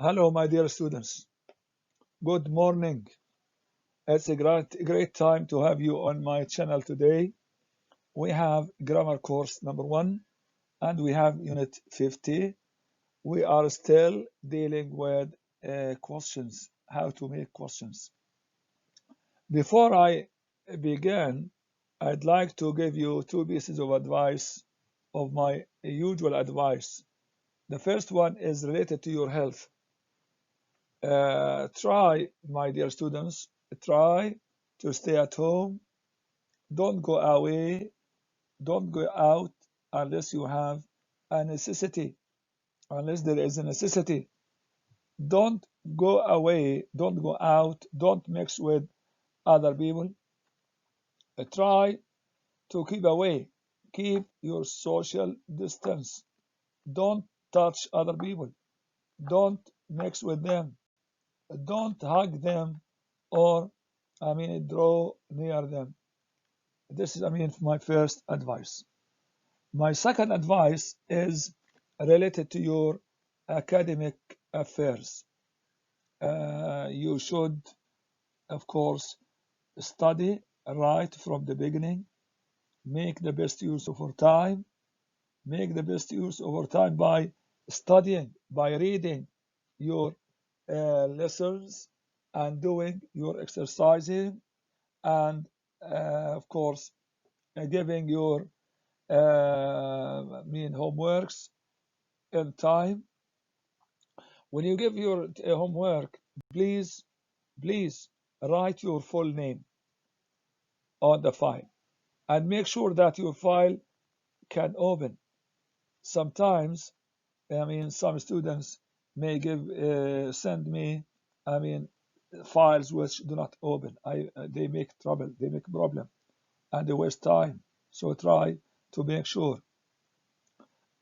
Hello, my dear students. Good morning. It's a great time to have you on my channel today. We have grammar course number 1 and we have unit 50. We are still dealing with questions, how to make questions. Before I begin, I'd like to give you two pieces of advice of my usual advice. The first one is related to your health. Try, my dear students, try to stay at home. Don't go away. Don't go out unless you have a necessity. Unless there is a necessity. Don't go away. Don't go out. Don't mix with other people. Try to keep away. Keep your social distance. Don't touch other people. Don't mix with them. Don't hug them or draw near them. This is my first advice. My second advice is related to your academic affairs. You should, of course, study right from the beginning. Make the best use of your time. Make the best use of your time by studying, by reading your lessons and doing your exercising and of course giving your homeworks in time. When you give your homework, please write your full name on the file and make sure that your file can open. Sometimes some students may send me files which do not open. They make trouble, they make problem, and they waste time. So try to make sure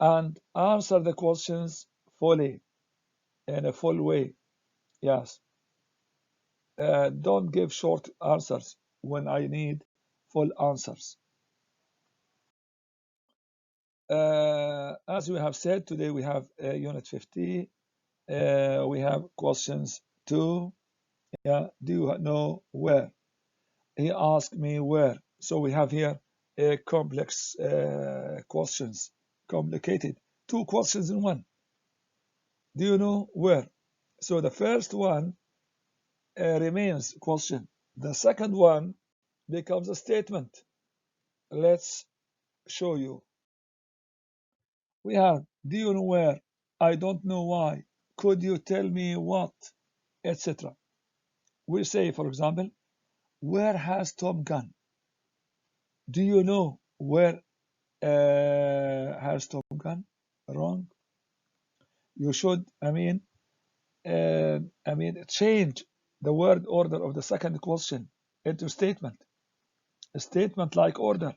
and answer the questions fully in a full way. Yes. Don't give short answers when I need full answers. As we have said, today we have Unit 50. We have questions 2. Yeah, do you know where? He asked me where. So we have here a complex questions, complicated. 2 questions in one. Do you know where? So the first one remains question. The second one becomes a statement. Let's show you. We have, do you know where? I don't know why. Could you tell me what? Etc. We say, for example, where has Tom gone? Do you know where has Tom gone? Wrong. You should, change the word order of the second question into statement. A statement like order.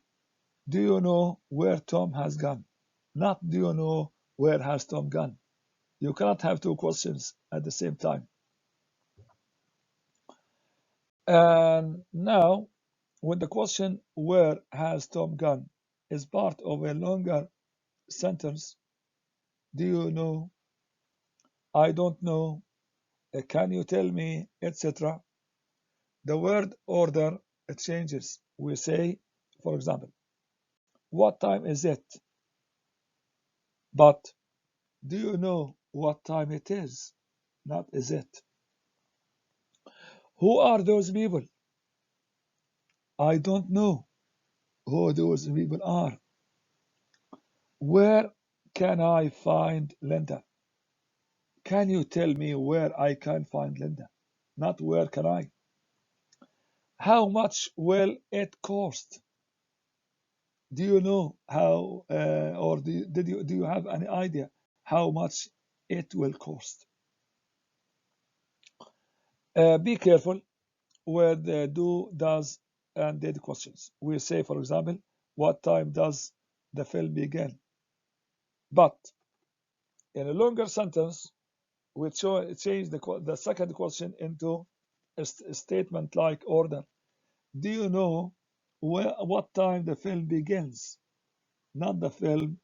Do you know where Tom has gone? Not do you know where has Tom gone? You cannot have 2 questions at the same time. And now, when the question where has Tom gone is part of a longer sentence, do you know? I don't know. Can you tell me? Etc. The word order changes. We say, for example, what time is it? But do you know what time it is? Not is it. Who are those people? I don't know who those people are. Where can I find Linda? Can you tell me where I can find Linda? Not where can I. How much will it cost? Do you know how, or do you have any idea how much it will cost? Be careful with the do, does, and did questions. We say, for example, what time does the film begin? But in a longer sentence, we change the second question into a statement like order. Do you know what time the film begins? Not the film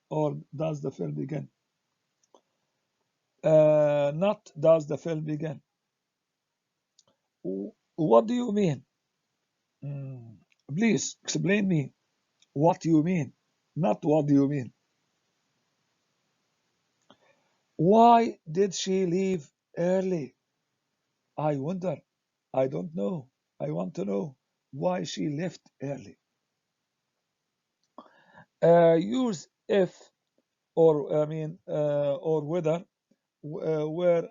or does the film begin? Not does the film begin. What do you mean? Mm, Please explain me what you mean, not what do you mean. Why did she leave early? I wonder. I don't know. I want to know why she left early. Use if or or whether where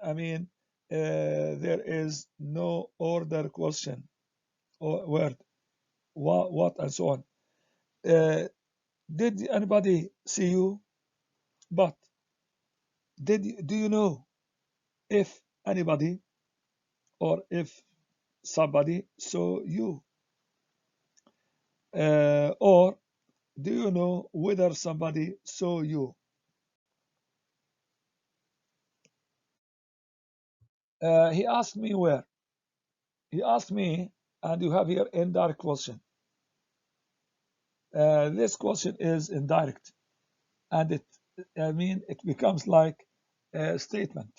there is no order question or word what and so on. Uh, did anybody see you? But do you know if anybody or if somebody saw you? Or do you know whether somebody saw you? He asked me where. He asked me, and you have here indirect question. This question is indirect, and it becomes like a statement,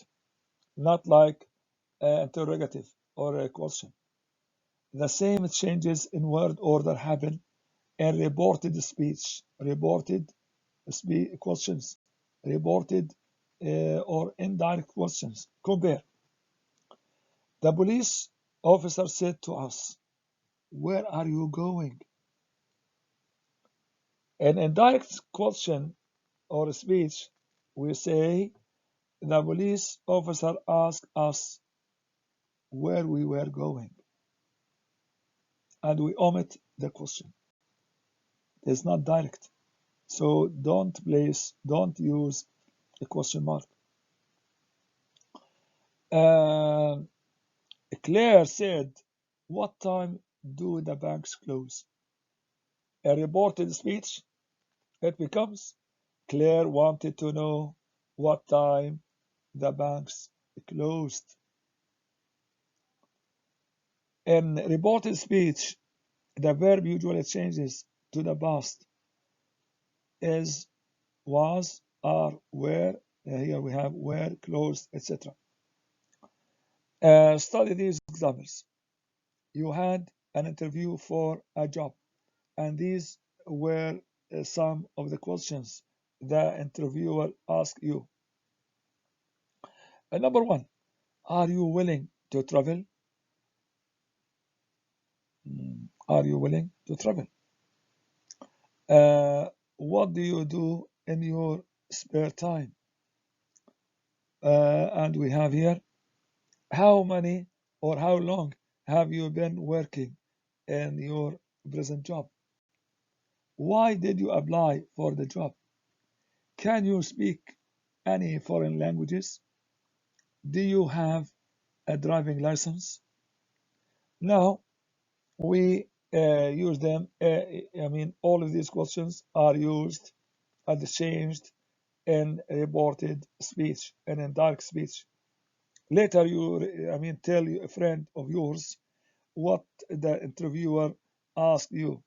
not like interrogative or a question. The same changes in word order happen in reported questions, reported or indirect questions. Compare. The police officer said to us, "Where are you going?" An indirect question or speech, we say, the police officer asked us where we were going, and we omit the question. It's not direct. So don't use a question mark. Uh, Claire said, "What time do the banks close?" A reported speech, it becomes, Claire wanted to know what time the banks closed. In reported speech, the verb usually changes to the past. Is, was, are, were. Here we have were, closed, etc. Study these examples. You had an interview for a job, and these were some of the questions the interviewer asked you. Number one, are you willing to travel? Are you willing to travel? What do you do in your spare time? And we have here, how many or how long have you been working in your present job? Why did you apply for the job? Can you speak any foreign languages? Do you have a driving license? Now we use them. All of these questions are used and changed in reported speech and in direct speech. Later, tell a friend of yours what the interviewer asked you.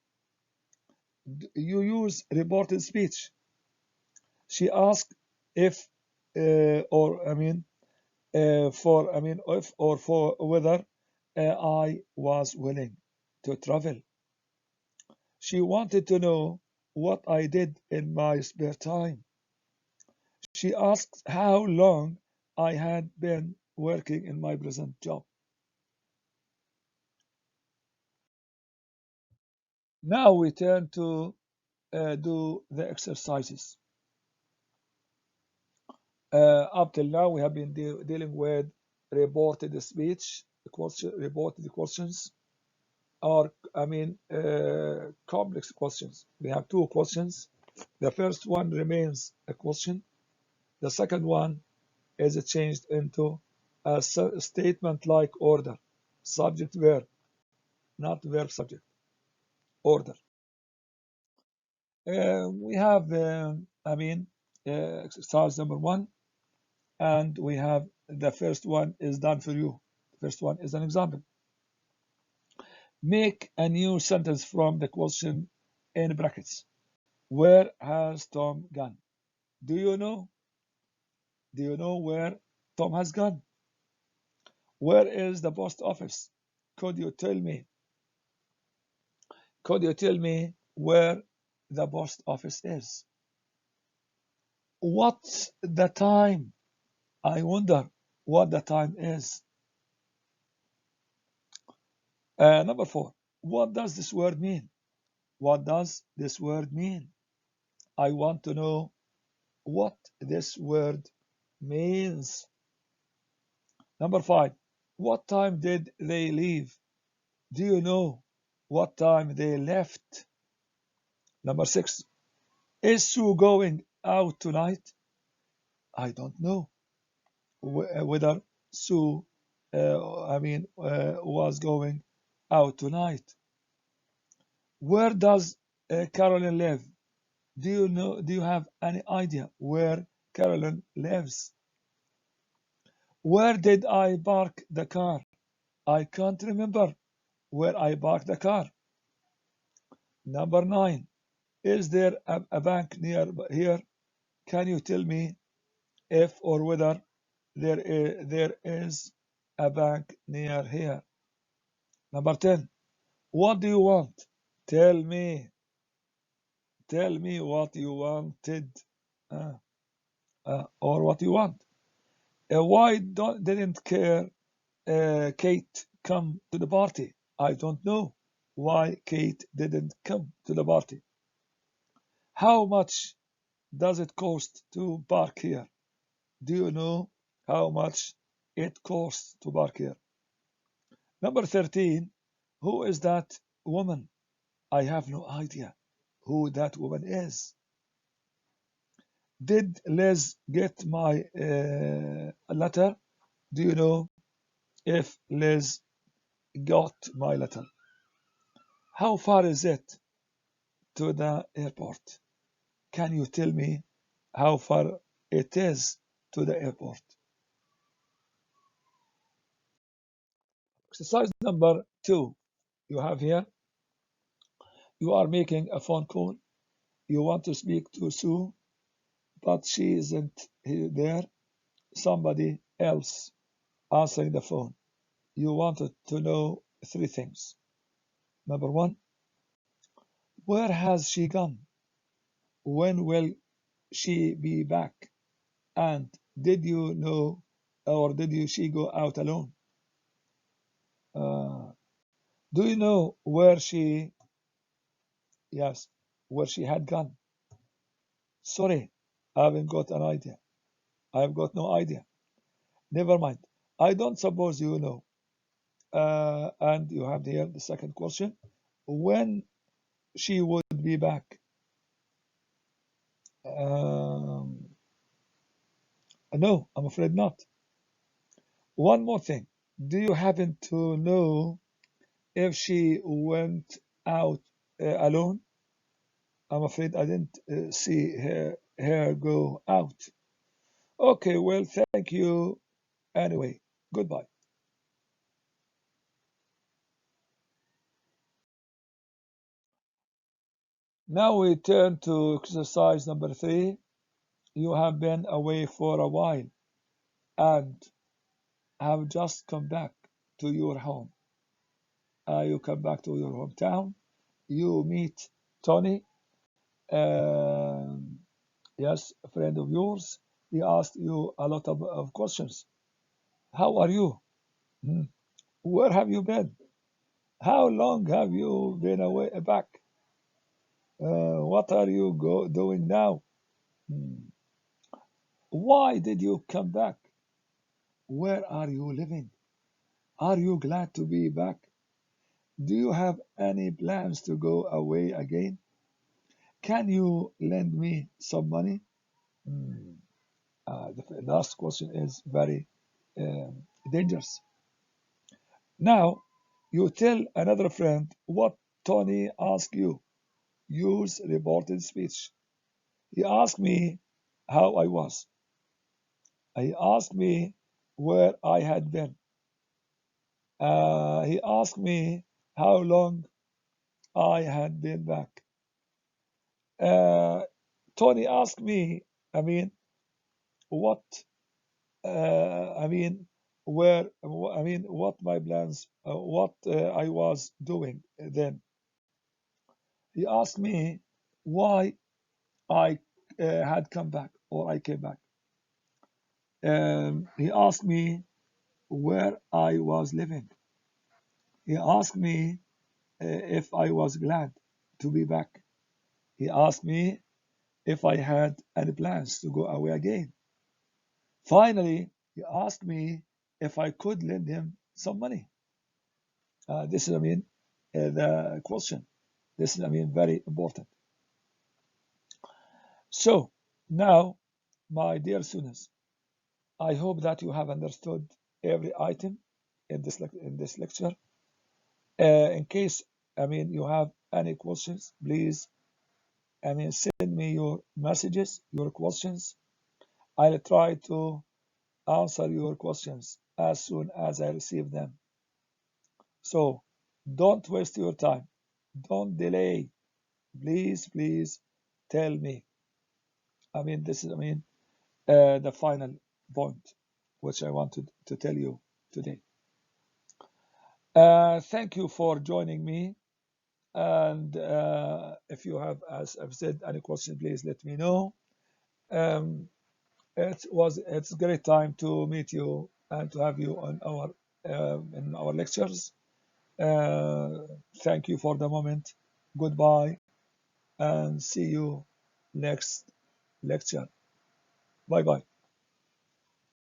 You use reported speech. She asked if, or I mean, for I mean, if or for whether I was willing to travel. She wanted to know what I did in my spare time. She asked how long I had been working in my present job. Now we turn to do the exercises. Up till now, we have been dealing with reported speech, reported questions, or complex questions. We have two questions. The first one remains a question. The second one is changed into a statement-like order, subject verb, not verb subject order. We have, exercise number one, and we have the first one is done for you. The first one is an example. Make a new sentence from the question in brackets. Where has Tom gone? Do you know? Do you know where Tom has gone. Where is the post office? Could you tell me? Could you tell me where the post office is? What's the time? I wonder what the time is. Number 4. What does this word mean? What does this word mean? I want to know what this word means. Number 5. What time did they leave? Do you know what time they left? Number 6. Is Sue going out tonight? I don't know whether Sue, was going out tonight. Where does Carolyn live? Do you know? Do you have any idea where Carolyn lives? Where did I park the car? I can't remember where I parked the car. Number 9. Is there a bank near here? Can you tell me if or whether there is a bank near here? Number 10. What do you want? Tell me. Tell me what you wanted uh, or what you want. Why didn't Kate come to the party? I don't know why Kate didn't come to the party. How much does it cost to park here? Do you know how much it costs to park here? Number 13. Who is that woman? I have no idea who that woman is. Did Liz get my letter? Do you know if Liz got my letter? How far is it to the airport? Can you tell me how far it is to the airport? Exercise number 2. You have here, you are making a phone call. You want to speak to Sue, but she isn't there. Somebody else answering the phone. You wanted to know 3 things. Number 1, where has she gone? When will she be back? And did you know, or she go out alone? Do you know where she, yes, where she had gone? Sorry, I haven't got an idea. I've got no idea. Never mind. I don't suppose you know. And you have here the second question. When she would be back? No, I'm afraid not. One more thing. Do you happen to know if she went out alone? I'm afraid I didn't see her go out. Okay, well, thank you anyway. Goodbye. Now we turn to exercise number 3. You have been away for a while and have just come back to your home. You come back to your hometown. You meet Tony. Um, yes, a friend of yours. He asked you a lot of questions. How are you? Hmm. Where have you been? How long have you been away back? What are you doing now? Hmm. Why did you come back? Where are you living? Are you glad to be back? Do you have any plans to go away again? Can you lend me some money? Hmm. The last question is very dangerous. Now, you tell another friend what Tony asked you. Use reported speech. He asked me how I was. He asked me where I had been. He asked me how long I had been back. Uh, Tony asked me, what I mean, what my plans, what I was doing then. He asked me why I had come back or I came back. He asked me where I was living. He asked me if I was glad to be back. He asked me if I had any plans to go away again. Finally, he asked me if I could lend him some money. This is, the question. This is, very important. So now, my dear students, I hope that you have understood every item in this lecture. In case, you have any questions, please, send me your messages, your questions. I'll try to answer your questions as soon as I receive them. So don't waste your time. Don't delay. Please, please tell me. This is, the final point which I wanted to tell you today. Thank you for joining me. And if you have, as I've said, any question, please let me know. It's a great time to meet you and to have you on our in our lectures. Uh, Thank you for the moment. Goodbye and see you next lecture. Bye bye.